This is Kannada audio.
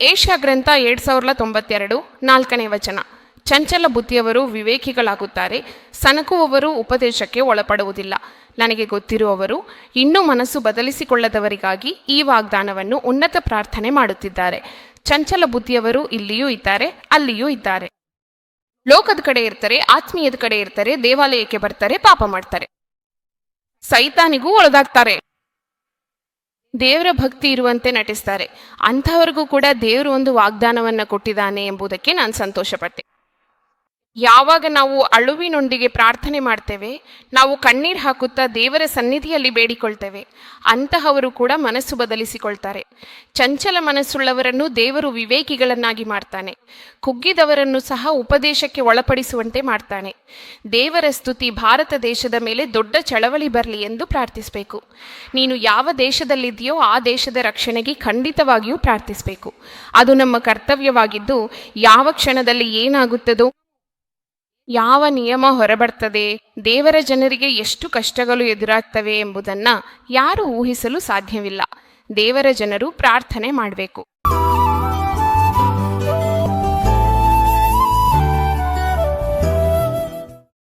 ಏಷ್ಯಾ ಗ್ರಂಥ 2092 4ನೇ ವಚನ. ಚಂಚಲ ಬುದ್ಧಿಯವರು ವಿವೇಕಿಗಳಾಗುತ್ತಾರೆ, ಸನಕುವವರು ಉಪದೇಶಕ್ಕೆ ಒಳಪಡುವುದಿಲ್ಲ. ನನಗೆ ಗೊತ್ತಿರುವವರು ಇನ್ನೂ ಮನಸ್ಸು ಬದಲಿಸಿಕೊಳ್ಳದವರಿಗಾಗಿ ಈ ವಾಗ್ದಾನವನ್ನು ಉನ್ನತ ಪ್ರಾರ್ಥನೆ ಮಾಡುತ್ತಿದ್ದಾರೆ. ಚಂಚಲ ಬುದ್ಧಿಯವರು ಇಲ್ಲಿಯೂ ಇದ್ದಾರೆ, ಅಲ್ಲಿಯೂ ಇದ್ದಾರೆ. ಲೋಕದ ಕಡೆ ಇರ್ತಾರೆ, ಆತ್ಮೀಯದ ಕಡೆ ಇರ್ತಾರೆ, ದೇವಾಲಯಕ್ಕೆ ಬರ್ತಾರೆ, ಪಾಪ ಮಾಡ್ತಾರೆ, ಸೈತಾನಿಗೂ ಒಳಗಾಗ್ತಾರೆ, ದೇವರ ಭಕ್ತಿ ಇರುವಂತೆ ನಟಿಸ್ತಾರೆ. ಅಂಥವ್ರಿಗೂ ಕೂಡ ದೇವರು ಒಂದು ವಾಗ್ದಾನವನ್ನು ಕೊಟ್ಟಿದ್ದಾನೆ ಎಂಬುದಕ್ಕೆ ನಾನು ಸಂತೋಷಪಟ್ಟೆ. ಯಾವಾಗ ನಾವು ಅಳುವಿನೊಂದಿಗೆ ಪ್ರಾರ್ಥನೆ ಮಾಡ್ತೇವೆ, ನಾವು ಕಣ್ಣೀರು ಹಾಕುತ್ತಾ ದೇವರ ಸನ್ನಿಧಿಯಲ್ಲಿ ಬೇಡಿಕೊಳ್ತೇವೆ, ಅಂತಹವರು ಕೂಡ ಮನಸ್ಸು ಬದಲಿಸಿಕೊಳ್ತಾರೆ. ಚಂಚಲ ಮನಸ್ಸುಳ್ಳವರನ್ನು ದೇವರು ವಿವೇಕಿಗಳನ್ನಾಗಿ ಮಾಡ್ತಾನೆ, ಕುಗ್ಗಿದವರನ್ನು ಸಹ ಉಪದೇಶಕ್ಕೆ ಒಳಪಡಿಸುವಂತೆ ಮಾಡ್ತಾನೆ. ದೇವರ ಸ್ತುತಿ ಭಾರತ ದೇಶದ ಮೇಲೆ ದೊಡ್ಡ ಚಳವಳಿ ಬರಲಿ ಎಂದು ಪ್ರಾರ್ಥಿಸಬೇಕು. ನೀನು ಯಾವ ದೇಶದಲ್ಲಿದೆಯೋ ಆ ದೇಶದ ರಕ್ಷಣೆಗೆ ಖಂಡಿತವಾಗಿಯೂ ಪ್ರಾರ್ಥಿಸಬೇಕು. ಅದು ನಮ್ಮ ಕರ್ತವ್ಯವಾಗಿದ್ದು, ಯಾವ ಕ್ಷಣದಲ್ಲಿ ಏನಾಗುತ್ತದೋ, ಯಾವ ನಿಯಮ ಹೊರಬರ್ತದೆ, ದೇವರ ಜನರಿಗೆ ಎಷ್ಟು ಕಷ್ಟಗಳು ಎದುರಾಗ್ತವೆ ಎಂಬುದನ್ನು ಯಾರೂ ಊಹಿಸಲು ಸಾಧ್ಯವಿಲ್ಲ. ದೇವರ ಜನರು ಪ್ರಾರ್ಥನೆ ಮಾಡಬೇಕು.